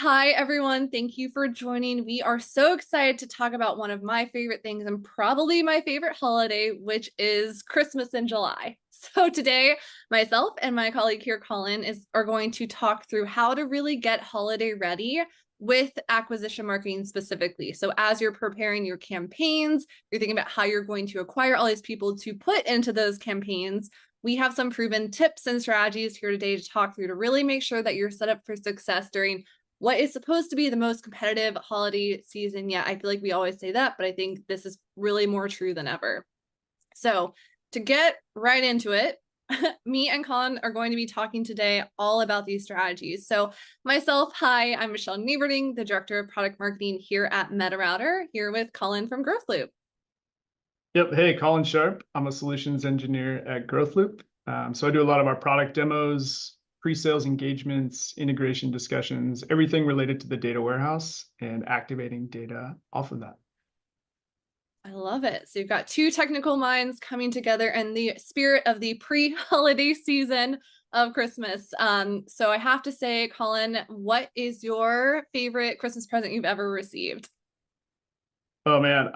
Hi, everyone. Thank you for joining. We are so excited to talk about one of my favorite things and probably my favorite holiday, which is Christmas in July. So today, myself and my colleague here, Colin, are going to talk through how to really get holiday ready with acquisition marketing specifically. So as you're preparing your campaigns, you're thinking about how you're going to acquire all these people to put into those campaigns. We have some proven tips and strategies here today to talk through to really make sure that you're set up for success during what is supposed to be the most competitive holiday season yet. I feel like we always say that, but I think this is really more true than ever. So to get right into it, me and Colin are going to be talking today all about these strategies. So myself, hi, I'm Michelle Nieberding, the Director of Product Marketing here at MetaRouter, here with Colin from GrowthLoop. Yep. Hey, Colin Sharp. I'm a solutions engineer at GrowthLoop. So I do a lot of our product demos, pre-sales engagements, integration discussions, everything related to the data warehouse and activating data off of that. I love it. So you've got two technical minds coming together in the spirit of the pre-holiday season of Christmas. So I have to say, Colin, what is your favorite Christmas present you've ever received? Oh man,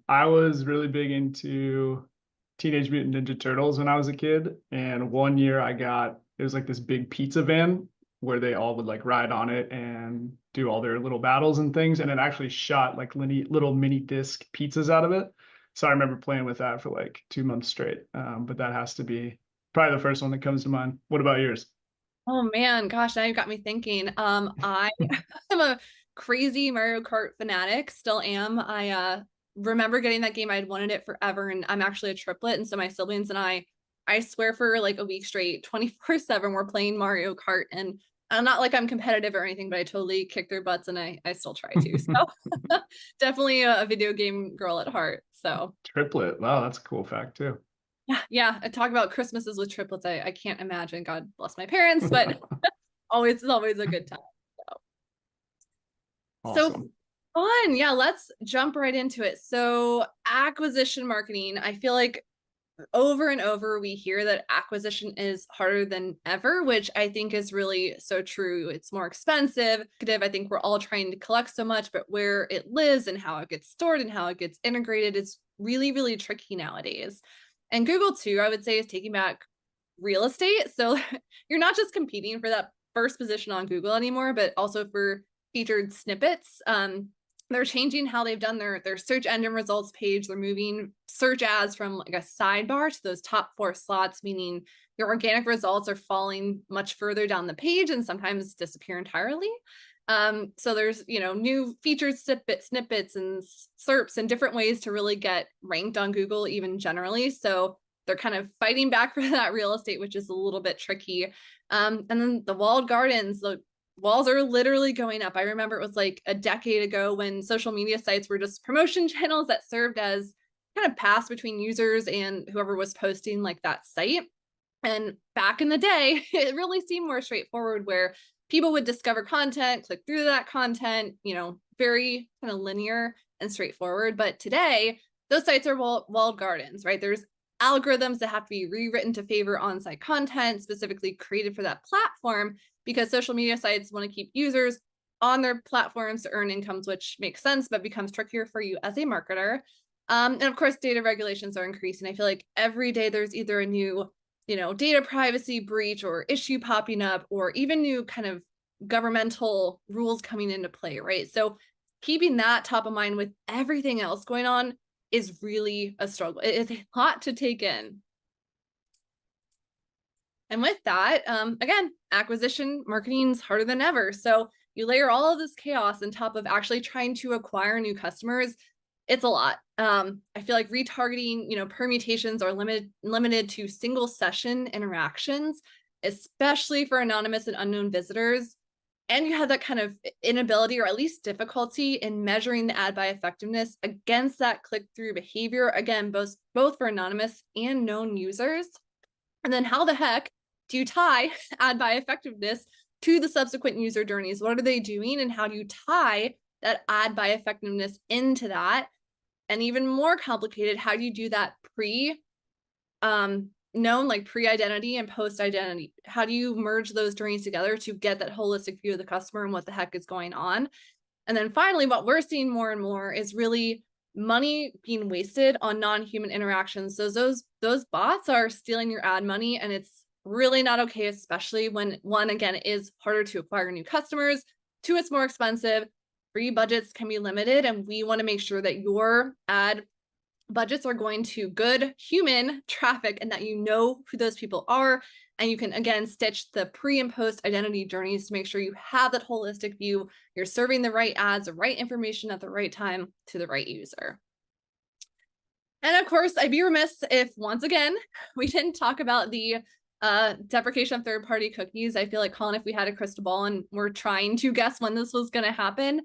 I was really big into Teenage Mutant Ninja Turtles when I was a kid, and one year it was like this big pizza van where they all would like ride on it and do all their little battles and things, and it actually shot like little mini disc pizzas out of it. So I remember playing with that for like 2 months straight. But that has to be probably the first one that comes to mind. What about yours? Oh man, gosh, now you got me thinking. I am a crazy Mario Kart fanatic, still am. I remember getting that game. I'd wanted it forever, and I'm actually a triplet, and so my siblings and I swear for like a week straight, 24/7, we're playing Mario Kart, and I'm not like I'm competitive or anything, but I totally kick their butts, and I still try to. So definitely a video game girl at heart. So Triplet. Wow, that's a cool fact too. yeah, I talk about Christmases with triplets. I can't imagine. God bless my parents, but always is always a good time. So Awesome. fun. Yeah, let's jump right into it. So acquisition marketing, I feel like over and over we hear that acquisition is harder than ever, which I think is really so true. It's more expensive. I think we're all trying to collect so much, but where it lives and how it gets stored and how it gets integrated is really, really tricky nowadays. And Google too, I would say, is taking back real estate. So you're not just competing for that first position on Google anymore, but also for featured snippets. They're changing how they've done their search engine results page. They're moving search ads from like a sidebar to those top 4 slots, meaning your organic results are falling much further down the page and sometimes disappear entirely. So there's, new featured snippets and SERPs and different ways to really get ranked on Google, even generally. So they're kind of fighting back for that real estate, which is a little bit tricky. And then the walled gardens, the walls are literally going up. I remember it was like a decade ago when social media sites were just promotion channels that served as kind of pass between users and whoever was posting like that site. And back in the day, it really seemed more straightforward where people would discover content, click through that content, very kind of linear and straightforward. But today, those sites are walled gardens, right? There's algorithms that have to be rewritten to favor on-site content specifically created for that platform because social media sites want to keep users on their platforms to earn incomes, which makes sense, but becomes trickier for you as a marketer. And of course, data regulations are increasing. I feel like every day there's either a new data privacy breach or issue popping up, or even new kind of governmental rules coming into play, right? So keeping that top of mind with everything else going on is really a struggle. It's a lot to take in. And with that, again, acquisition marketing is harder than ever. So you layer all of this chaos on top of actually trying to acquire new customers. It's a lot. I feel like retargeting, permutations are limited to single session interactions, especially for anonymous and unknown visitors. And you have that kind of inability or at least difficulty in measuring the ad buy effectiveness against that click-through behavior. Again, both for anonymous and known users. And then how the heck do you tie ad buy effectiveness to the subsequent user journeys? What are they doing? And how do you tie that ad buy effectiveness into that? And even more complicated, how do you do that pre known like pre-identity and post-identity? How do you merge those journeys together to get that holistic view of the customer and what the heck is going on? And then finally, what we're seeing more and more is really money being wasted on non-human interactions. So those bots are stealing your ad money, and it's really not okay, especially when, one, again, it is harder to acquire new customers, two, it's more expensive, free budgets can be limited, and we want to make sure that your ad budgets are going to good human traffic and that you know who those people are. And you can, again, stitch the pre and post identity journeys to make sure you have that holistic view. You're serving the right ads, the right information at the right time to the right user. And of course, I'd be remiss if, once again, we didn't talk about the deprecation of third-party cookies. I feel like, Colin, if we had a crystal ball and we're trying to guess when this was going to happen,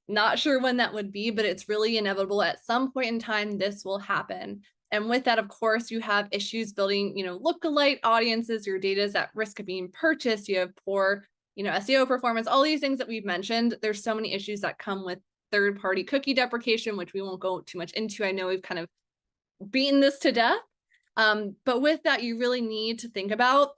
not sure when that would be, but it's really inevitable. At some point in time, this will happen. And with that, of course, you have issues building, lookalike audiences. Your data is at risk of being purchased. You have poor, SEO performance, all these things that we've mentioned. There's so many issues that come with third-party cookie deprecation, which we won't go too much into. I know we've kind of beaten this to death. But with that, you really need to think about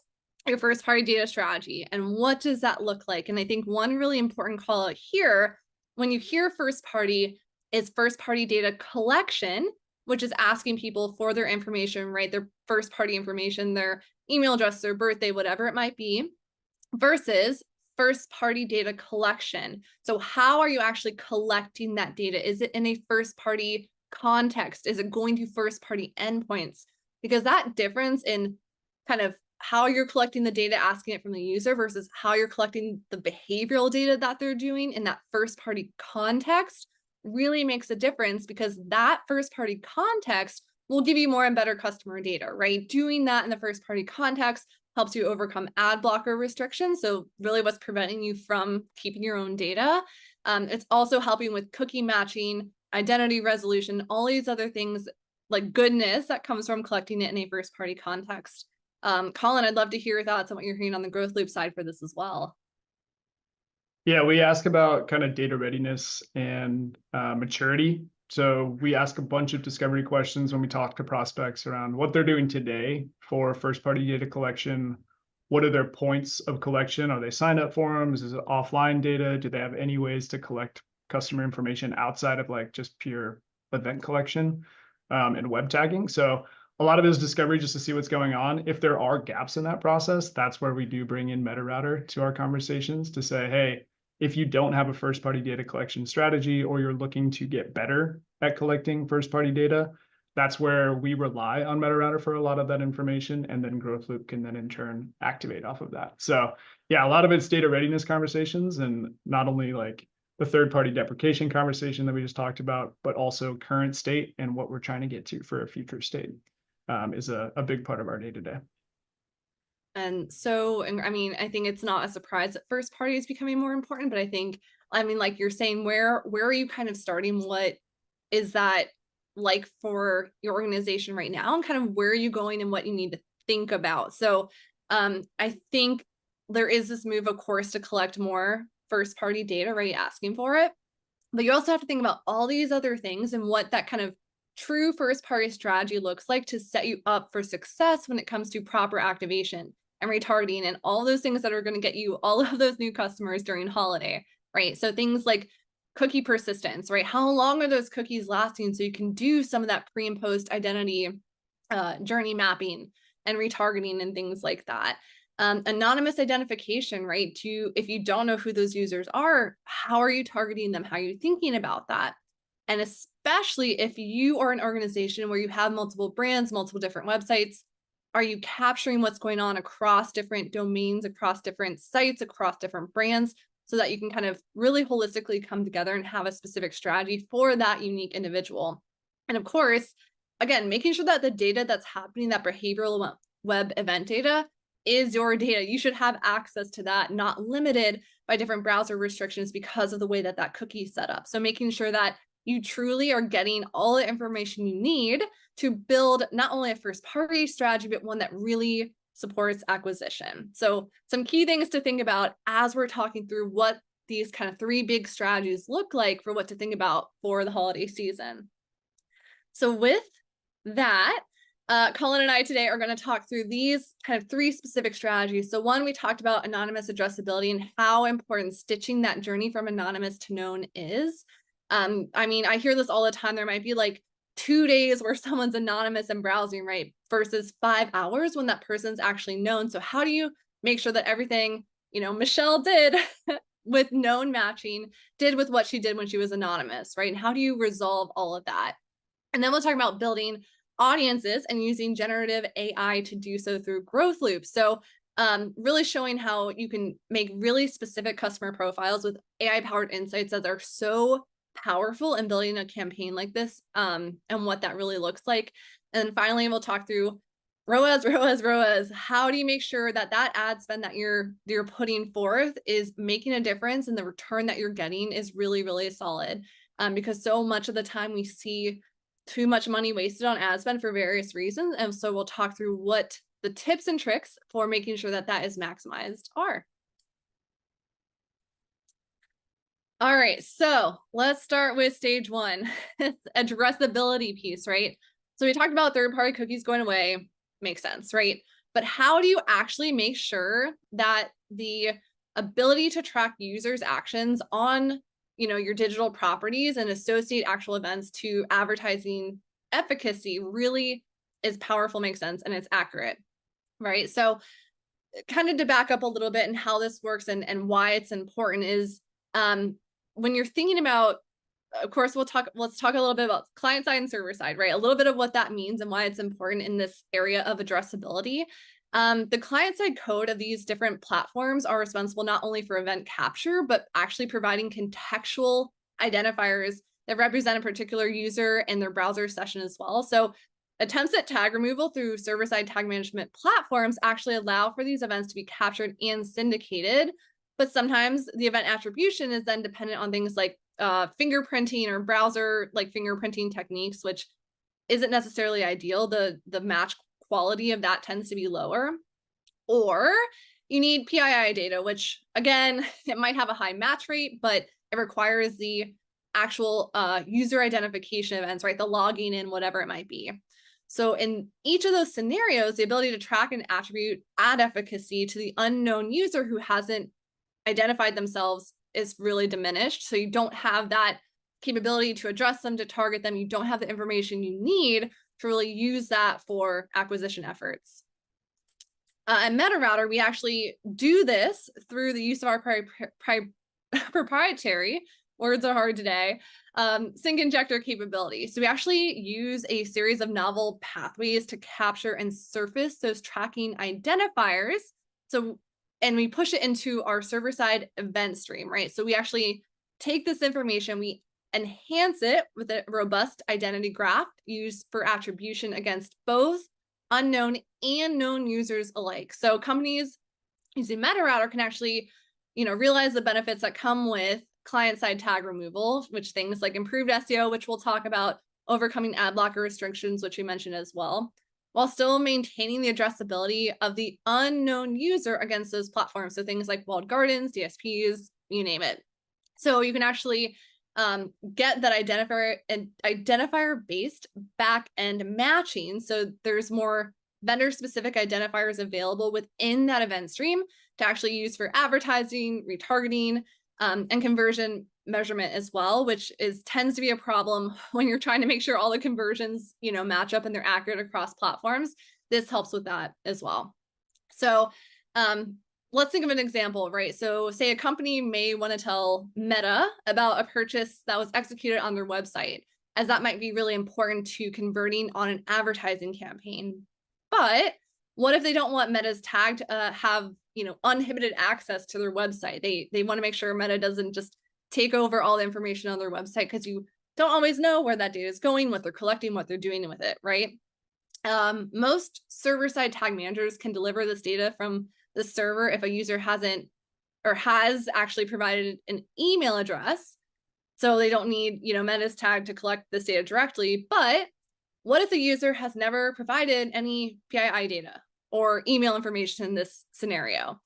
your first-party data strategy and what does that look like? And I think one really important call out here, when you hear first party, is first party data collection, which is asking people for their information, right? Their first party information, their email address, their birthday, whatever it might be, versus first party data collection. So how are you actually collecting that data? Is it in a first party context? Is it going to first party endpoints? Because that difference in kind of how you're collecting the data, asking it from the user versus how you're collecting the behavioral data that they're doing in that first party context really makes a difference, because that first party context will give you more and better customer data, right? Doing that in the first party context helps you overcome ad blocker restrictions. So really what's preventing you from keeping your own data. It's also helping with cookie matching, identity resolution, all these other things like goodness that comes from collecting it in a first party context. Colin, I'd love to hear your thoughts on what you're hearing on the GrowthLoop side for this as well. Yeah, we ask about kind of data readiness and maturity. So we ask a bunch of discovery questions when we talk to prospects around what they're doing today for first-party data collection. What are their points of collection? Are they signed up forms? Is it offline data? Do they have any ways to collect customer information outside of like just pure event collection and web tagging? So a lot of it is discovery just to see what's going on. If there are gaps in that process, that's where we do bring in MetaRouter to our conversations to say, hey, if you don't have a first-party data collection strategy or you're looking to get better at collecting first-party data, that's where we rely on MetaRouter for a lot of that information, and then GrowthLoop can then in turn activate off of that. So yeah, a lot of it's data readiness conversations, and not only like the third-party deprecation conversation that we just talked about, but also current state and what we're trying to get to for a future state is a big part of our day-to-day. And so, I mean, I think it's not a surprise that first party is becoming more important, but I mean, like you're saying, where are you kind of starting? What is that like for your organization right now, and kind of where are you going and what you need to think about? So I think there is this move, of course, to collect more first party data, right? Asking for it. But you also have to think about all these other things and what that kind of true first party strategy looks like to set you up for success when it comes to proper activation and retargeting and all those things that are going to get you all of those new customers during holiday, right? So things like cookie persistence, right? How long are those cookies lasting so you can do some of that pre and post identity journey mapping and retargeting and things like that. Anonymous identification, right? If you don't know who those users are, how are you targeting them? How are you thinking about that? And especially if you are an organization where you have multiple brands, multiple different websites, are you capturing what's going on across different domains, across different sites, across different brands, so that you can kind of really holistically come together and have a specific strategy for that unique individual? And of course, again, making sure that the data that's happening, that behavioral web event data, is your data. You should have access to that, not limited by different browser restrictions because of the way that that cookie is set up. So making sure that you truly are getting all the information you need to build not only a first party strategy, but one that really supports acquisition. So some key things to think about as we're talking through what these kind of three big strategies look like for what to think about for the holiday season. So with that, Colin and I today are going to talk through these kind of 3 specific strategies. So one, we talked about anonymous addressability and how important stitching that journey from anonymous to known is. I mean, I hear this all the time. There might be like 2 days where someone's anonymous and browsing, right? Versus 5 hours when that person's actually known. So how do you make sure that everything, Michelle did with known matching did with what she did when she was anonymous, right? And how do you resolve all of that? And then we'll talk about building audiences and using generative AI to do so through GrowthLoop. So really showing how you can make really specific customer profiles with AI-powered insights that are so powerful in building a campaign like this, and what that really looks like. And then finally, we'll talk through ROAS. How do you make sure that that ad spend that you're putting forth is making a difference and the return that you're getting is really, really solid? Because so much of the time we see too much money wasted on ad spend for various reasons. And so we'll talk through what the tips and tricks for making sure that that is maximized are. All right, so let's start with stage 1, addressability piece, right? So we talked about third-party cookies going away, makes sense, right? But how do you actually make sure that the ability to track users' actions on your digital properties and associate actual events to advertising efficacy really is powerful, makes sense, and it's accurate, right? So kind of to back up a little bit and how this works and why it's important is when you're thinking about, of course, let's talk a little bit about client side and server side, right? A little bit of what that means and why it's important in this area of addressability. The client side code of these different platforms are responsible not only for event capture, but actually providing contextual identifiers that represent a particular user and their browser session as well. So attempts at tag removal through server-side tag management platforms actually allow for these events to be captured and syndicated. But sometimes the event attribution is then dependent on things like fingerprinting or browser like fingerprinting techniques, which isn't necessarily ideal. The match quality of that tends to be lower. Or you need PII data, which again, it might have a high match rate, but it requires the actual user identification events, right? The logging in, whatever it might be. So in each of those scenarios, the ability to track and attribute ad efficacy to the unknown user who hasn't identified themselves is really diminished. So you don't have that capability to address them, to target them. You don't have the information you need to really use that for acquisition efforts. At MetaRouter, we actually do this through the use of our proprietary, words are hard today, sync injector capability. So we actually use a series of novel pathways to capture and surface those tracking identifiers. And we push it into our server-side event stream, right? So we actually take this information, we enhance it with a robust identity graph used for attribution against both unknown and known users alike. So companies using MetaRouter can actually, realize the benefits that come with client-side tag removal, which things like improved SEO, which we'll talk about, overcoming ad blocker restrictions, which we mentioned as well, while still maintaining the addressability of the unknown user against those platforms. So things like walled gardens, DSPs, you name it. So you can actually get that identifier-based back-end matching. So there's more vendor-specific identifiers available within that event stream to actually use for advertising, retargeting, and conversion measurement as well, which tends to be a problem when you're trying to make sure all the conversions, match up and they're accurate across platforms. This helps with that as well. So let's think of an example, right? So say a company may want to tell Meta about a purchase that was executed on their website, as that might be really important to converting on an advertising campaign. But what if they don't want Meta's tag to have uninhibited access to their website? They want to make sure Meta doesn't just take over all the information on their website, because you don't always know where that data is going, what they're collecting, what they're doing with it, right? Most server-side tag managers can deliver this data from the server if a user hasn't or has actually provided an email address. So they don't need, Meta's tag to collect this data directly. But what if the user has never provided any PII data or email information in this scenario?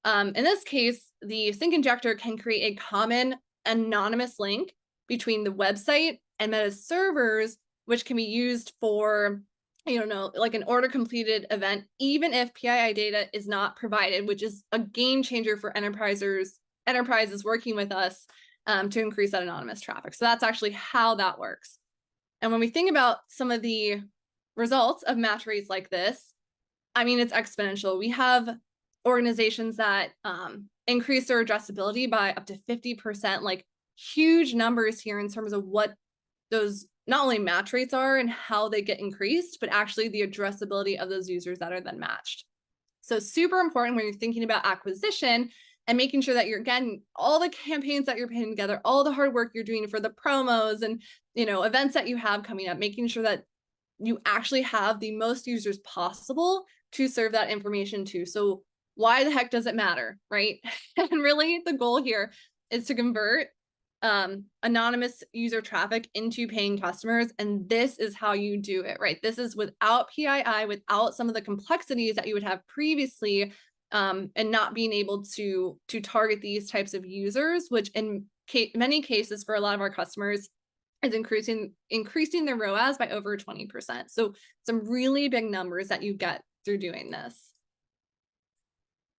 In this case, the sync injector can create a common anonymous link between the website and Meta's servers, which can be used for like an order completed event, even if PII data is not provided, which is a game changer for enterprises working with us to increase that anonymous traffic. So that's actually how that works. And when we think about some of the results of match rates like this, I mean, it's exponential. We have organizations that increase their addressability by up to 50%, like huge numbers here in terms of what those not only match rates are and how they get increased, but actually the addressability of those users that are then matched. So super important when you're thinking about acquisition and making sure that you're, again, all the campaigns that you're putting together, all the hard work you're doing for the promos and, events that you have coming up, making sure that you actually have the most users possible to serve that information to. So why the heck does it matter, right? And really the goal here is to convert anonymous user traffic into paying customers. And this is how you do it, right? This is without PII, without some of the complexities that you would have previously, and not being able to target these types of users, which in many cases for a lot of our customers is increasing their ROAS by over 20%. So some really big numbers that you get through doing this.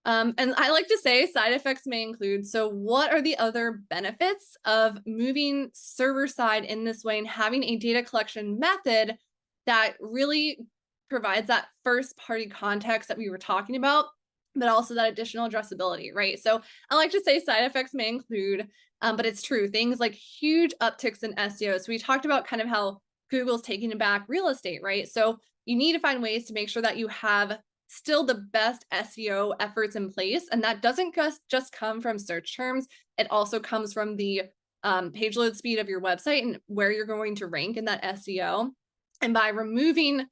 And I like to say side effects may include, so what are the other benefits of moving server side in this way and having a data collection method that really provides that first party context that we were talking about, but also that additional addressability, right? So I like to say side effects may include, but it's true, things like huge upticks in SEO. So we talked about kind of how Google's taking back real estate, right? So you need to find ways to make sure that you have still the best SEO efforts in place. And that doesn't just come from search terms. It also comes from the page load speed of your website and where you're going to rank in that SEO. And by removing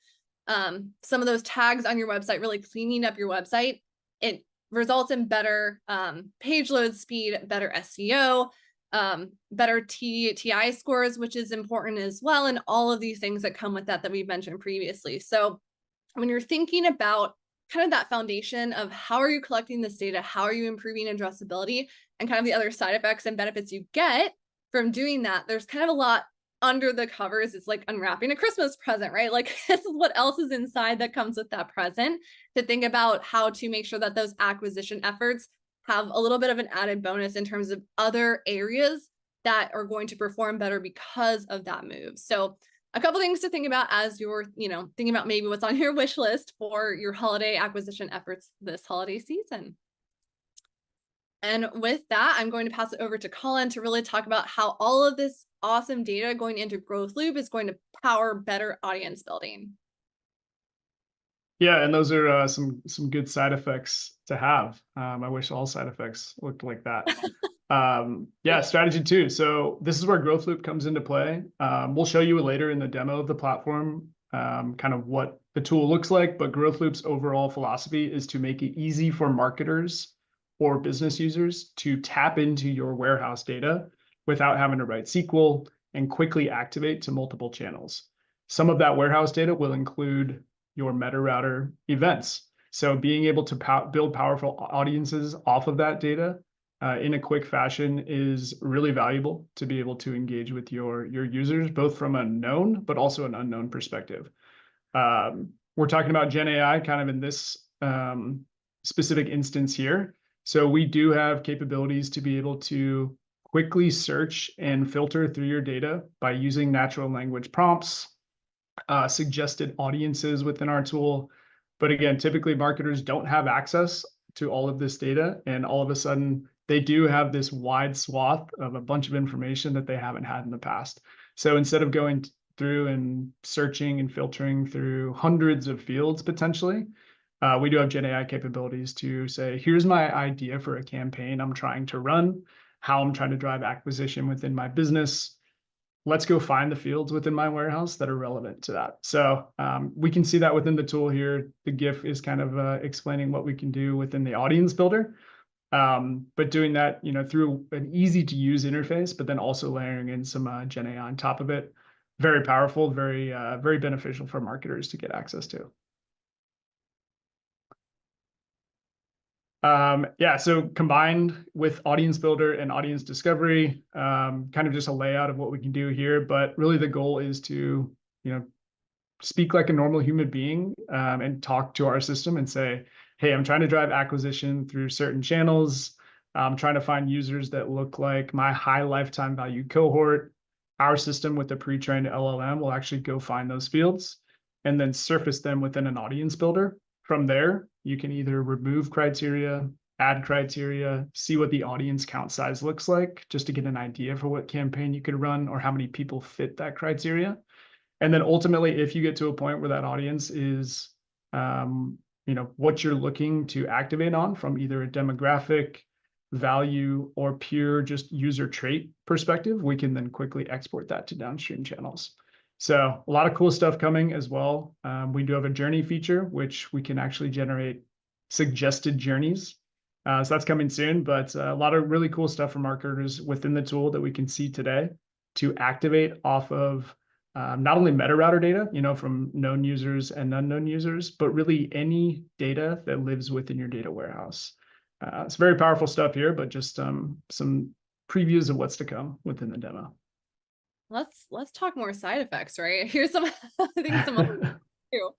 some of those tags on your website, really cleaning up your website, it results in better page load speed, better SEO, better TI scores, which is important as well. And all of these things that come with that we've mentioned previously. So when you're thinking about kind of that foundation of how are you collecting this data, how are you improving addressability, and kind of the other side effects and benefits you get from doing that, there's kind of a lot under the covers. It's like unwrapping a Christmas present, right? Like this is what else is inside that comes with that present, to think about how to make sure that those acquisition efforts have a little bit of an added bonus in terms of other areas that are going to perform better because of that move. So a couple things to think about as you're, thinking about maybe what's on your wish list for your holiday acquisition efforts this holiday season. And with that, I'm going to pass it over to Colin to really talk about how all of this awesome data going into GrowthLoop is going to power better audience building. Yeah, and those are some good side effects to have. I wish all side effects looked like that. Yeah, strategy 2. So this is where GrowthLoop comes into play. We'll show you later in the demo of the platform kind of what the tool looks like, but GrowthLoop's overall philosophy is to make it easy for marketers or business users to tap into your warehouse data without having to write SQL and quickly activate to multiple channels. Some of that warehouse data will include your MetaRouter events. So being able to build powerful audiences off of that data in a quick fashion is really valuable to be able to engage with your users, both from a known but also an unknown perspective. We're talking about Gen AI kind of in this specific instance here. So we do have capabilities to be able to quickly search and filter through your data by using natural language prompts, suggested audiences within our tool. But again, typically marketers don't have access to all of this data, and all of a sudden they do have this wide swath of a bunch of information that they haven't had in the past. So instead of going through and searching and filtering through hundreds of fields potentially, we do have Gen AI capabilities to say, here's my idea for a campaign I'm trying to run, how I'm trying to drive acquisition within my business. Let's go find the fields within my warehouse that are relevant to that. So we can see that within the tool here. The GIF is kind of explaining what we can do within the audience builder, but doing that, through an easy to use interface, but then also layering in some Gen AI on top of it. Very powerful, very beneficial for marketers to get access to. Yeah, so combined with audience builder and audience discovery, kind of just a layout of what we can do here, but really the goal is to, speak like a normal human being and talk to our system and say, hey, I'm trying to drive acquisition through certain channels. I'm trying to find users that look like my high lifetime value cohort. Our system with the pre-trained LLM will actually go find those fields and then surface them within an audience builder. From there, you can either remove criteria, add criteria, see what the audience count size looks like, just to get an idea for what campaign you could run or how many people fit that criteria. And then ultimately, if you get to a point where that audience is, what you're looking to activate on from either a demographic, value, or pure just user trait perspective, we can then quickly export that to downstream channels. So a lot of cool stuff coming as well. We do have a journey feature, which we can actually generate suggested journeys. So that's coming soon, but a lot of really cool stuff for marketers within the tool that we can see today to activate off of not only MetaRouter data, from known users and unknown users, but really any data that lives within your data warehouse. It's very powerful stuff here, but just some previews of what's to come within the demo. Let's talk more side effects, right? Here's some I think some other too.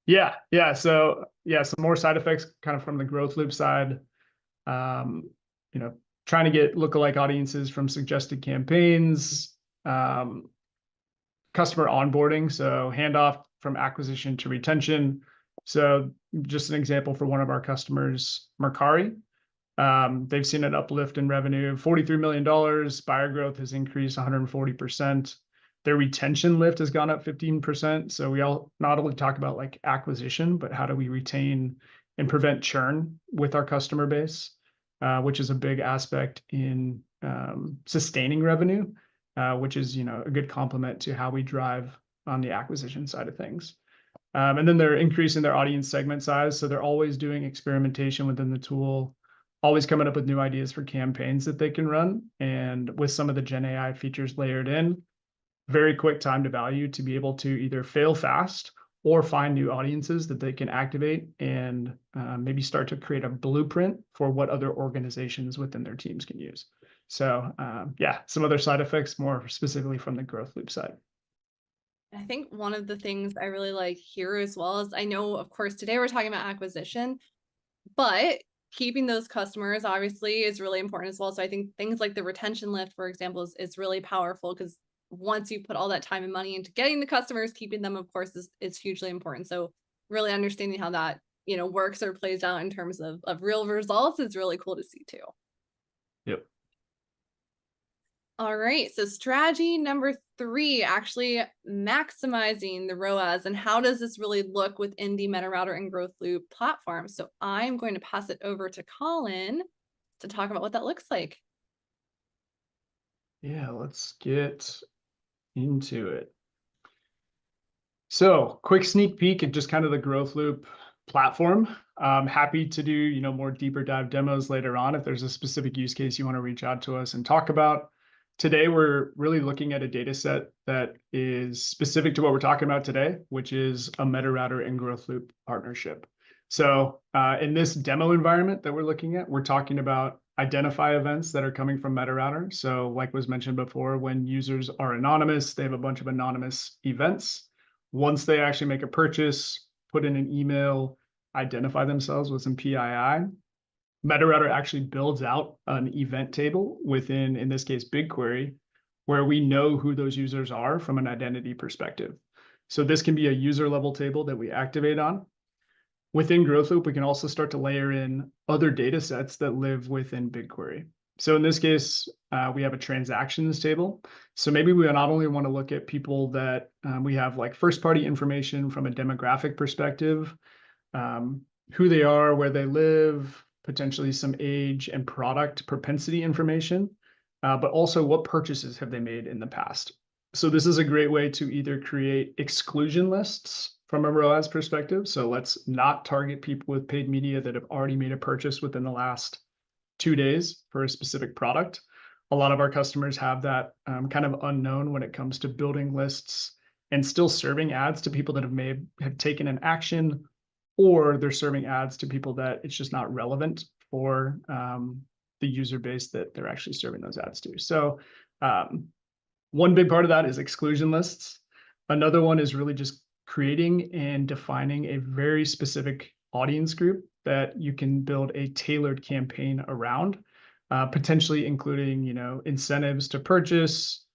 Yeah. So some more side effects kind of from the growth loop side. Trying to get lookalike audiences from suggested campaigns, customer onboarding, so handoff from acquisition to retention. So just an example for one of our customers, Mercari. They've seen an uplift in revenue, $43 million. Buyer growth has increased 140%. Their retention lift has gone up 15%. So we all not only talk about like acquisition, but how do we retain and prevent churn with our customer base, which is a big aspect in sustaining revenue, which is a good complement to how we drive on the acquisition side of things. And then they're increasing their audience segment size. So they're always doing experimentation within the tool, always coming up with new ideas for campaigns that they can run. And with some of the Gen AI features layered in, very quick time to value to be able to either fail fast or find new audiences that they can activate and maybe start to create a blueprint for what other organizations within their teams can use. So some other side effects more specifically from the growth loop side. I think one of the things I really like here as well is I know, of course, today we're talking about acquisition, but keeping those customers obviously is really important as well. So I think things like the retention lift, for example, is really powerful because once you put all that time and money into getting the customers, keeping them, of course, is hugely important. So really understanding how that, works or plays out in terms of real results is really cool to see too. Yep. All right, so strategy number 3, actually maximizing the ROAS, and how does this really look within the MetaRouter and GrowthLoop platform? So I'm going to pass it over to Colin to talk about what that looks like. Yeah, let's get into it. So quick sneak peek at just kind of the growth loop platform. I'm happy to do, more deeper dive demos later on if there's a specific use case you want to reach out to us and talk about. Today, we're really looking at a data set that is specific to what we're talking about today, which is a MetaRouter and GrowthLoop partnership. So in this demo environment that we're looking at, we're talking about identify events that are coming from MetaRouter. So like was mentioned before, when users are anonymous, they have a bunch of anonymous events. Once they actually make a purchase, put in an email, identify themselves with some PII, MetaRouter actually builds out an event table within, in this case, BigQuery, where we know who those users are from an identity perspective. So this can be a user level table that we activate on. Within GrowthLoop, we can also start to layer in other data sets that live within BigQuery. So in this case, we have a transactions table. So maybe we not only want to look at people that we have like first party information from a demographic perspective, who they are, where they live, potentially some age and product propensity information, but also what purchases have they made in the past. So this is a great way to either create exclusion lists from a ROAS perspective. So let's not target people with paid media that have already made a purchase within the last 2 days for a specific product. A lot of our customers have that kind of unknown when it comes to building lists and still serving ads to people that have taken an action, or they're serving ads to people that it's just not relevant for the user base that they're actually serving those ads to. So One big part of that is exclusion lists. Another one is really just creating and defining a very specific audience group that you can build a tailored campaign around, potentially including, incentives to purchase,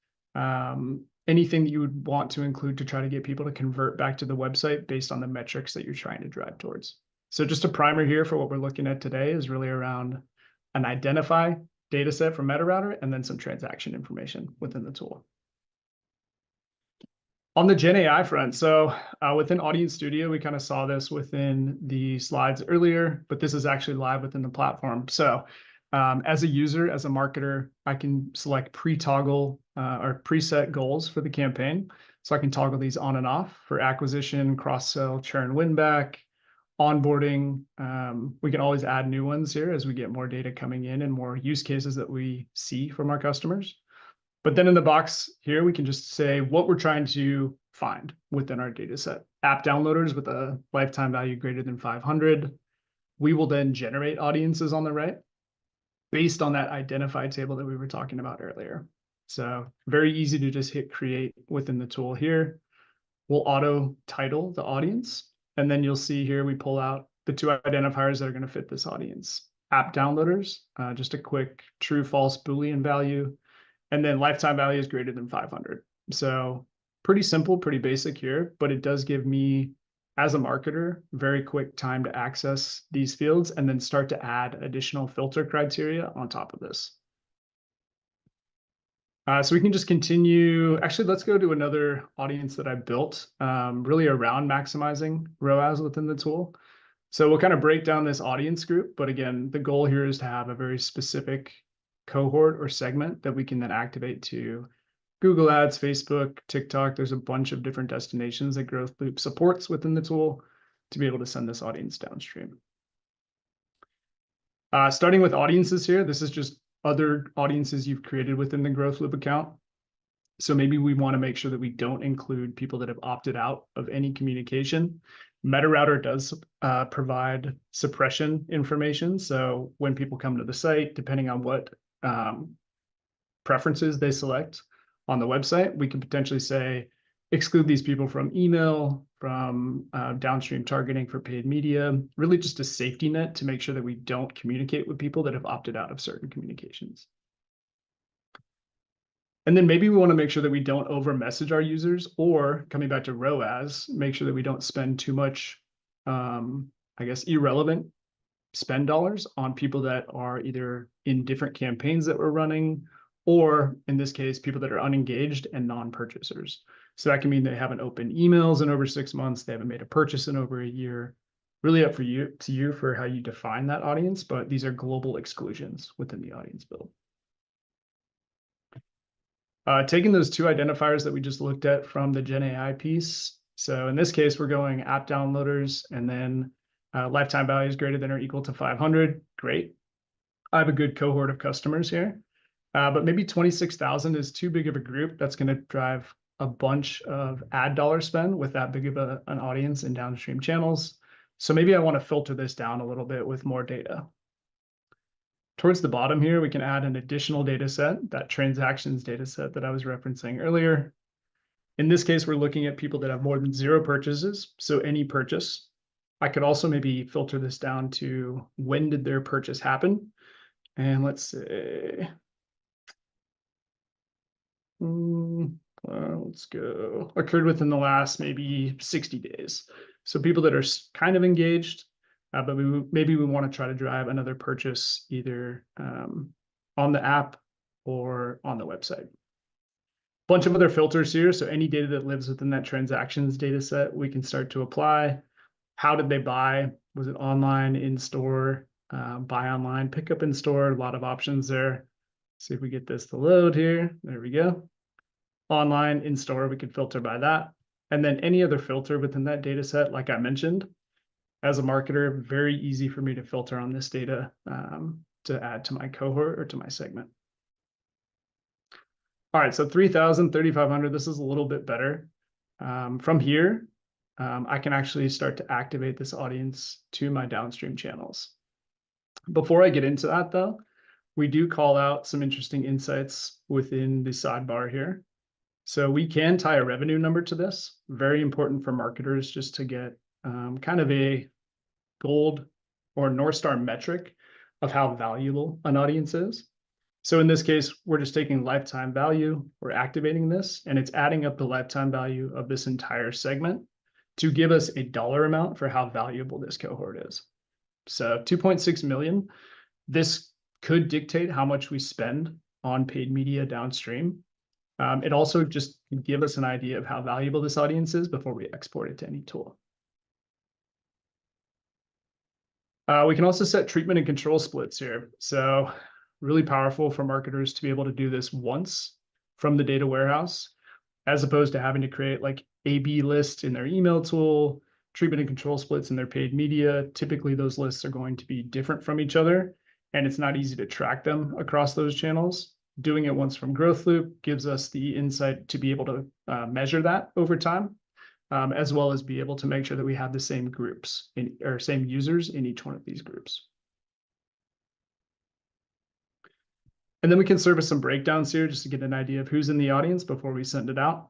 anything that you would want to include to try to get people to convert back to the website based on the metrics that you're trying to drive towards. So just a primer here for what we're looking at today is really around an identify data set from MetaRouter and then some transaction information within the tool. On the Gen AI front, so within Audience Studio, we kind of saw this within the slides earlier, but this is actually live within the platform. So as a user, as a marketer, I can select pre-toggle or preset goals for the campaign. So I can toggle these on and off for acquisition, cross-sell, churn, win-back, onboarding. We can always add new ones here as we get more data coming in and more use cases that we see from our customers. But then in the box here, we can just say what we're trying to find within our data set. App downloaders with a lifetime value greater than 500. We will then generate audiences on the right based on that identified table that we were talking about earlier. So very easy to just hit create within the tool here. We'll auto title the audience. And then you'll see here we pull out the two identifiers that are going to fit this audience. App downloaders, just a quick true false Boolean value. And then lifetime value is greater than 500. So pretty simple, pretty basic here, but it does give me, as a marketer, very quick time to access these fields and then start to add additional filter criteria on top of this. So we can just continue. Actually, let's go to another audience that I built really around maximizing ROAS within the tool. So we'll kind of break down this audience group. But again, the goal here is to have a very specific cohort or segment that we can then activate to Google Ads, Facebook, TikTok. There's a bunch of different destinations that GrowthLoop supports within the tool to be able to send this audience downstream. Starting with audiences here, this is just other audiences you've created within the GrowthLoop account. So maybe we want to make sure that we don't include people that have opted out of any communication. MetaRouter does provide suppression information. So when people come to the site, depending on what preferences they select on the website, we can potentially say, exclude these people from email, from downstream targeting for paid media, really just a safety net to make sure that we don't communicate with people that have opted out of certain communications. And then maybe we want to make sure that we don't over message our users, or coming back to ROAS, make sure that we don't spend too much, irrelevant spend dollars on people that are either in different campaigns that we're running, or in this case, people that are unengaged and non-purchasers. So that can mean they haven't opened emails in over 6 months, they haven't made a purchase in over a year. Really up to you for how you define that audience, but these are global exclusions within the audience build. Taking those two identifiers that we just looked at from the Gen AI piece. So in this case, we're going app downloaders and then lifetime value is greater than or equal to 500. Great. I have a good cohort of customers here, but maybe 26,000 is too big of a group. That's going to drive a bunch of ad dollar spend with that big of an audience in downstream channels. So maybe I want to filter this down a little bit with more data. Towards the bottom here, we can add an additional data set, that transactions data set that I was referencing earlier. In this case, we're looking at people that have more than 0 purchases, so any purchase. I could also maybe filter this down to when did their purchase happen? And let's say, let's go, occurred within the last maybe 60 days. So people that are kind of engaged, but maybe we want to try to drive another purchase either on the app or on the website. Bunch of other filters here. So any data that lives within that transactions data set, we can start to apply. How did they buy? Was it online, in store, buy online, pick up in store? A lot of options there. See if we get this to load here. There we go. Online, in store, we could filter by that. And then any other filter within that data set, like I mentioned, as a marketer, very easy for me to filter on this data to add to my cohort or to my segment. All right, so 3,000, 3,500, this is a little bit better. From here, I can actually start to activate this audience to my downstream channels. Before I get into that though, we do call out some interesting insights within the sidebar here. So we can tie a revenue number to this. Very important for marketers just to get kind of a gold or North Star metric of how valuable an audience is. So in this case, we're just taking lifetime value, we're activating this, and it's adding up the lifetime value of this entire segment to give us a dollar amount for how valuable this cohort is. So 2.6 million, this could dictate how much we spend on paid media downstream. It also just can give us an idea of how valuable this audience is before we export it to any tool. We can also set treatment and control splits here. So really powerful for marketers to be able to do this once from the data warehouse, as opposed to having to create like A/B lists in their email tool, treatment and control splits in their paid media. Typically, those lists are going to be different from each other, and it's not easy to track them across those channels. Doing it once from GrowthLoop gives us the insight to be able to measure that over time, as well as be able to make sure that we have the same groups or same users in each one of these groups. And then we can service some breakdowns here just to get an idea of who's in the audience before we send it out.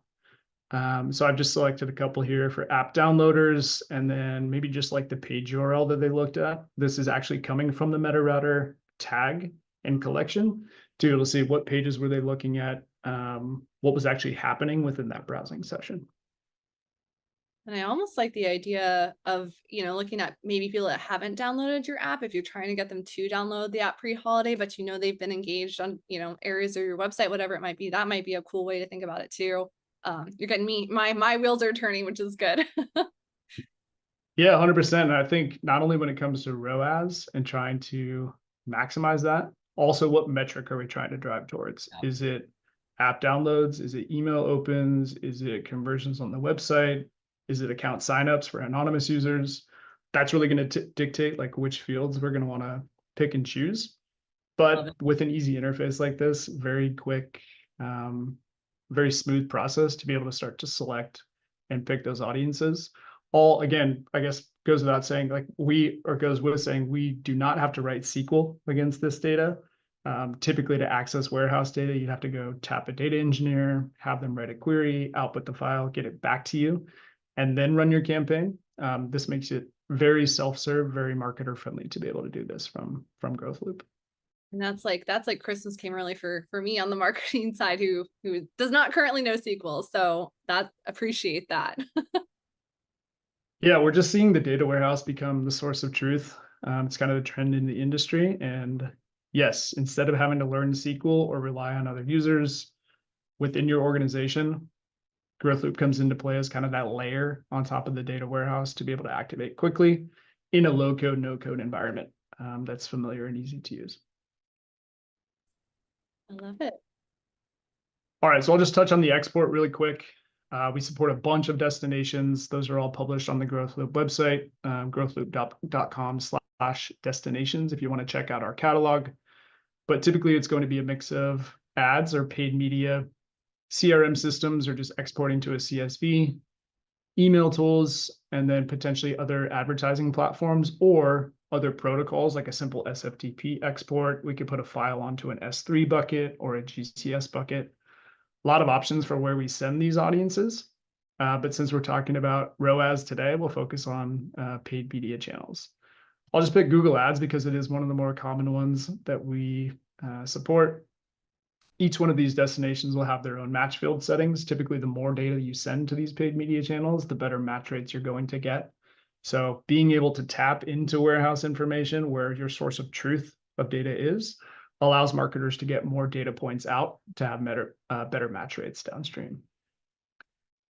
So I've just selected a couple here for app downloaders, and then maybe just like the page URL that they looked at. This is actually coming from the MetaRouter tag and collection to be able to see what pages were they looking at, what was actually happening within that browsing session. And I almost like the idea of, looking at maybe people that haven't downloaded your app, if you're trying to get them to download the app pre-holiday, but they've been engaged on, areas of your website, whatever it might be. That might be a cool way to think about it too. You're getting my wheels are turning, which is good. Yeah, 100%. And I think not only when it comes to ROAS and trying to maximize that, also what metric are we trying to drive towards? Yeah. Is it app downloads? Is it email opens? Is it conversions on the website? Is it account signups for anonymous users? That's really going to dictate like which fields we're going to want to pick and choose. But with an easy interface like this, very quick, very smooth process to be able to start to select and pick those audiences. All again, I guess goes without saying, goes with saying we do not have to write SQL against this data. Typically to access warehouse data, you'd have to go tap a data engineer, have them write a query, output the file, get it back to you, and then run your campaign. This makes it very self-serve, very marketer friendly to be able to do this from GrowthLoop. And that's like Christmas came early for me on the marketing side, who does not currently know SQL. So appreciate that. Yeah, we're just seeing the data warehouse become the source of truth. It's kind of the trend in the industry. And yes, instead of having to learn SQL or rely on other users within your organization, GrowthLoop comes into play as kind of that layer on top of the data warehouse to be able to activate quickly in a low-code, no-code environment that's familiar and easy to use. I love it. All right, so I'll just touch on the export really quick. We support a bunch of destinations. Those are all published on the GrowthLoop website, growthloop.com/destinations if you want to check out our catalog. But typically it's going to be a mix of ads or paid media, CRM systems, or just exporting to a CSV, email tools, and then potentially other advertising platforms or other protocols like a simple SFTP export. We could put a file onto an S3 bucket or a GCS bucket. A lot of options for where we send these audiences. But since we're talking about ROAS today, we'll focus on paid media channels. I'll just pick Google Ads because it is one of the more common ones that we support. Each one of these destinations will have their own match field settings. Typically, the more data you send to these paid media channels, the better match rates you're going to get. So being able to tap into warehouse information where your source of truth of data is allows marketers to get more data points out to have better match rates downstream.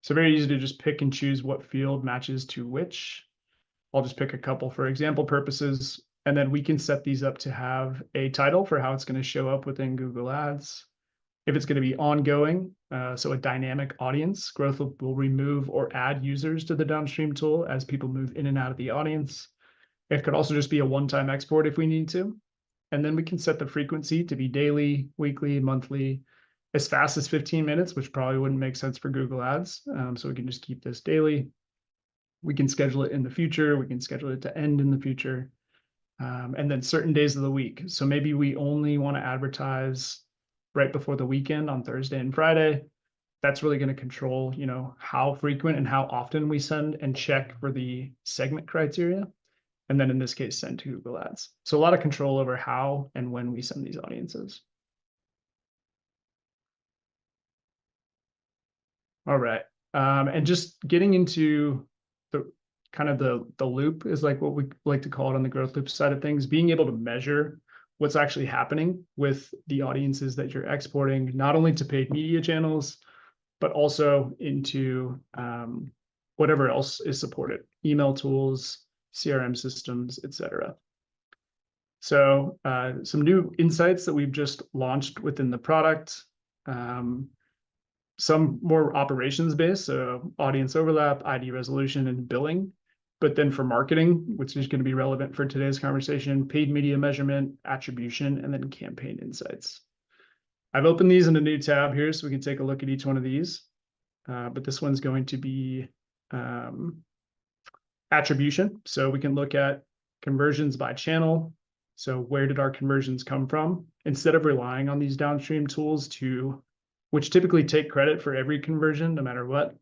So very easy to just pick and choose what field matches to which. I'll just pick a couple for example purposes, and then we can set these up to have a title for how it's going to show up within Google Ads. If it's going to be ongoing, so a dynamic audience, GrowthLoop will remove or add users to the downstream tool as people move in and out of the audience. It could also just be a one-time export if we need to. And then we can set the frequency to be daily, weekly, monthly, as fast as 15 minutes, which probably wouldn't make sense for Google Ads. So we can just keep this daily. We can schedule it in the future. We can schedule it to end in the future. And then certain days of the week. So maybe we only want to advertise right before the weekend on Thursday and Friday. that's really going to control, how frequent and how often we send and check for the segment criteria. And then in this case, send to Google Ads. So a lot of control over how and when we send these audiences. All right. And just getting into the kind of the loop is like what we like to call it on the growth loop side of things, being able to measure what's actually happening with the audiences that you're exporting, not only to paid media channels, but also into whatever else is supported, email tools, CRM systems, etc. So some new insights that we've just launched within the product. Some more operations based, so audience overlap, ID resolution, and billing. But then for marketing, which is going to be relevant for today's conversation, paid media measurement, attribution, and then campaign insights. I've opened these in a new tab here so we can take a look at each one of these. But this one's going to be attribution. So we can look at conversions by channel. So where did our conversions come from? Instead of relying on these downstream tools which typically take credit for every conversion, no matter what.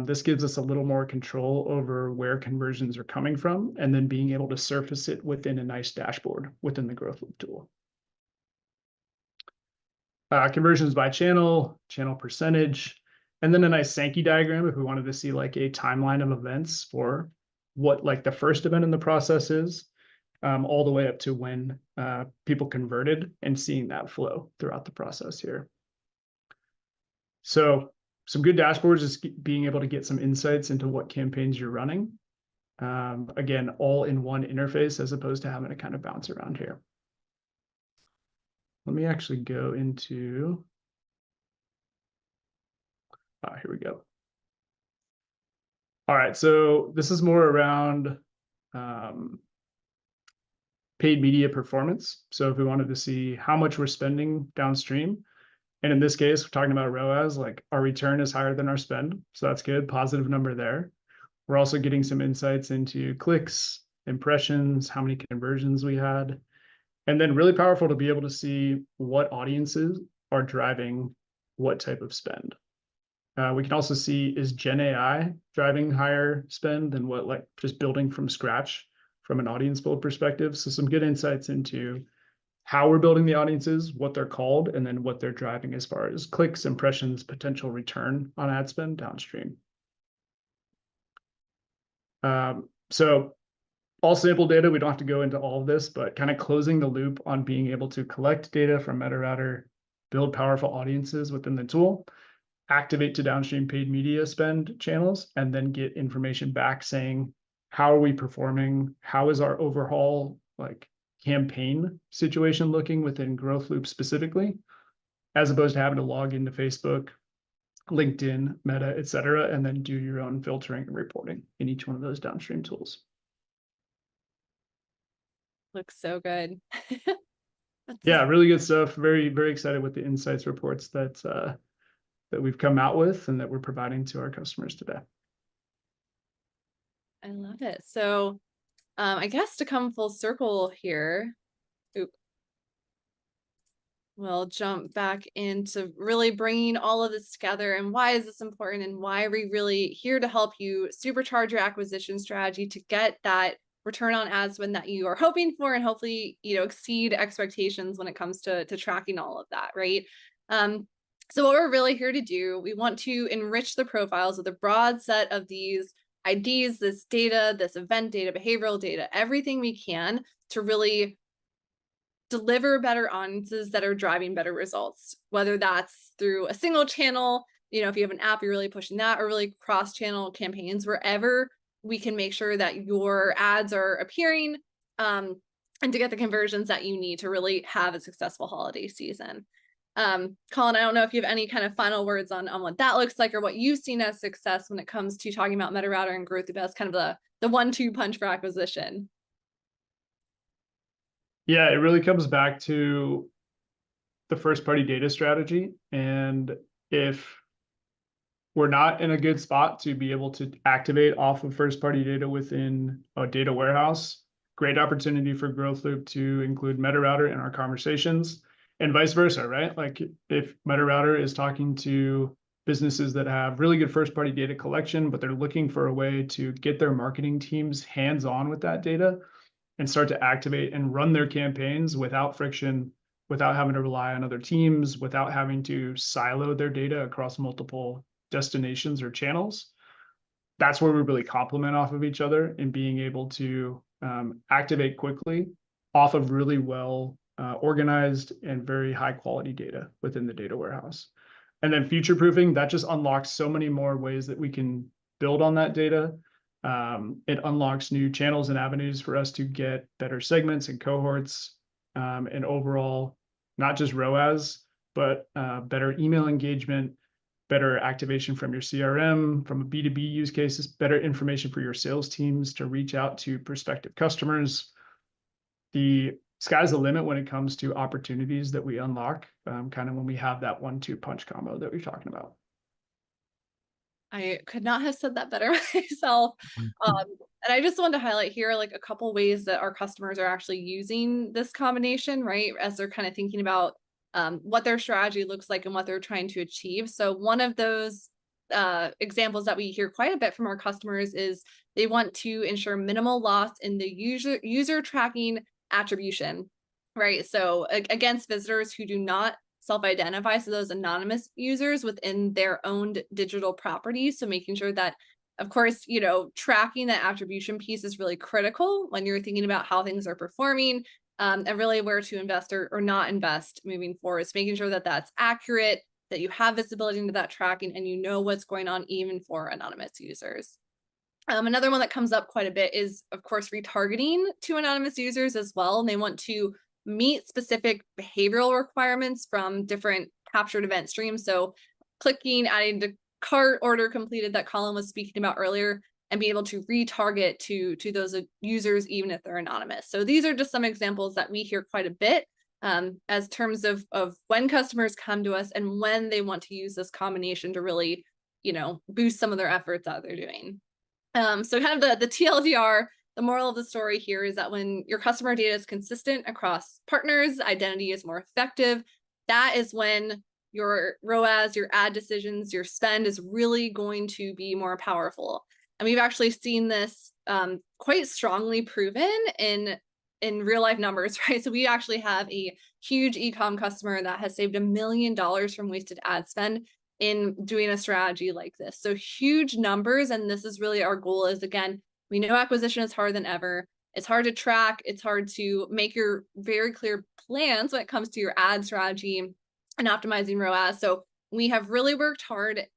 This gives us a little more control over where conversions are coming from, and then being able to surface it within a nice dashboard within the GrowthLoop tool. Conversions by channel percentage, and then a nice Sankey diagram if we wanted to see like a timeline of events for what like the first event in the process is, all the way up to when people converted and seeing that flow throughout the process here. So some good dashboards is being able to get some insights into what campaigns you're running. Again, all in one interface as opposed to having to kind of bounce around here. Let me actually go into, here we go. All right, so this is more around paid media performance. So if we wanted to see how much we're spending downstream, and in this case, we're talking about ROAS, like our return is higher than our spend. So that's good, positive number there. We're also getting some insights into clicks, impressions, how many conversions we had. And then really powerful to be able to see what audiences are driving what type of spend. We can also see, is Gen AI driving higher spend than what like just building from scratch from an audience build perspective? So some good insights into how we're building the audiences, what they're called, and then what they're driving as far as clicks, impressions, potential return on ad spend downstream. So all sample data, we don't have to go into all of this, but kind of closing the loop on being able to collect data from MetaRouter, build powerful audiences within the tool, activate to downstream paid media spend channels, and then get information back saying, how are we performing? How is our overall like campaign situation looking within GrowthLoop specifically, as opposed to having to log into Facebook, LinkedIn, Meta, et cetera, and then do your own filtering and reporting in each one of those downstream tools. Looks so good. Yeah, really good stuff. Very, very excited with the insights reports that we've come out with and that we're providing to our customers today. I love it. So I guess to come full circle here, we'll jump back into really bringing all of this together and why is this important and why are we really here to help you supercharge your acquisition strategy to get that return on ad spend that you are hoping for and hopefully, exceed expectations when it comes to tracking all of that, right? So what we're really here to do, we want to enrich the profiles with a broad set of these IDs, this data, this event data, behavioral data, everything we can to really deliver better audiences that are driving better results, whether that's through a single channel, if you have an app, you're really pushing that, or really cross-channel campaigns, wherever we can make sure that your ads are appearing and to get the conversions that you need to really have a successful holiday season. Colin, I don't know if you have any kind of final words on what that looks like or what you've seen as success when it comes to talking about MetaRouter and GrowthLoop as kind of the 1-2 punch for acquisition. Yeah, it really comes back to the first party data strategy. And if we're not in a good spot to be able to activate off of first party data within a data warehouse, great opportunity for GrowthLoop to include MetaRouter in our conversations and vice versa, right? Like if MetaRouter is talking to businesses that have really good first party data collection, but they're looking for a way to get their marketing teams hands on with that data and start to activate and run their campaigns without friction, without having to rely on other teams, without having to silo their data across multiple destinations or channels. That's where we really complement off of each other in being able to activate quickly off of really well organized and very high quality data within the data warehouse. And then future proofing, that just unlocks so many more ways that we can build on that data. It unlocks new channels and avenues for us to get better segments and cohorts, and overall, not just ROAS, but better email engagement, better activation from your CRM, from a B2B use cases, better information for your sales teams to reach out to prospective customers. The sky's the limit when it comes to opportunities that we unlock, kind of when we have that 1-2 punch combo that we're talking about. I could not have said that better myself. And I just wanted to highlight here like a couple ways that our customers are actually using this combination, right? As they're kind of thinking about what their strategy looks like and what they're trying to achieve. So one of those examples that we hear quite a bit from our customers is they want to ensure minimal loss in the user tracking attribution, right? So against visitors who do not self-identify, so those anonymous users within their own digital properties. So making sure that, of course, tracking that attribution piece is really critical when you're thinking about how things are performing, and really where to invest or not invest moving forward. It's making sure that that's accurate, that you have visibility into that tracking, and you know what's going on even for anonymous users. Another one that comes up quite a bit is, of course, retargeting to anonymous users as well. And they want to meet specific behavioral requirements from different captured event streams. So clicking, adding to cart, order completed that Colin was speaking about earlier, and be able to retarget to those users, even if they're anonymous. So these are just some examples that we hear quite a bit as terms of when customers come to us and when they want to use this combination to really, boost some of their efforts that they're doing. So kind of the TLDR, the moral of the story here is that when your customer data is consistent across partners, identity is more effective. That is when your ROAS, your ad decisions, your spend is really going to be more powerful. And we've actually seen this quite strongly proven in real life numbers, right? So we actually have a huge e-com customer that has saved $1 million from wasted ad spend in doing a strategy like this. So huge numbers. And this is really our goal is, again, we know acquisition is harder than ever. It's hard to track. It's hard to make your very clear plans when it comes to your ad strategy and optimizing ROAS. So we have really worked hard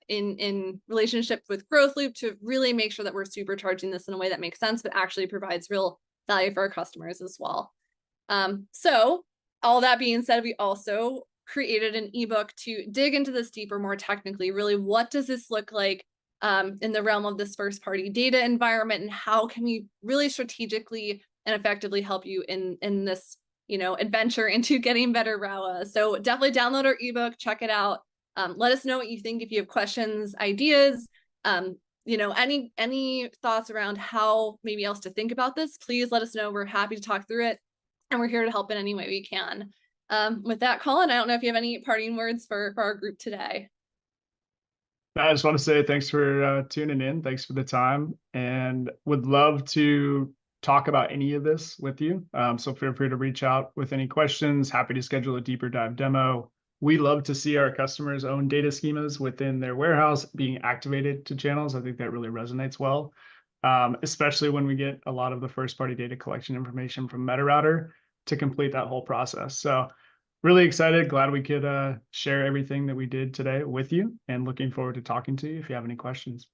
in relationship with GrowthLoop to really make sure that we're supercharging this in a way that makes sense, but actually provides real value for our customers as well. So all that being said, we also created an ebook to dig into this deeper, more technically, really, what does this look like in the realm of this first party data environment, and how can we really strategically and effectively help you in this, adventure into getting better ROAS. So definitely download our ebook, check it out. Let us know what you think. If you have questions, ideas, any thoughts around how maybe else to think about this, please let us know. We're happy to talk through it, and we're here to help in any way we can. With that, Colin, I don't know if you have any parting words for our group today. I just want to say thanks for tuning in. Thanks for the time, and would love to talk about any of this with you. So feel free to reach out with any questions. Happy to schedule a deeper dive demo. We love to see our customers' own data schemas within their warehouse being activated to channels. I think that really resonates well, especially when we get a lot of the first party data collection information from MetaRouter to complete that whole process. So really excited, glad we could share everything that we did today with you, and looking forward to talking to you if you have any questions.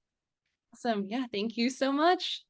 Awesome. Yeah, thank you so much.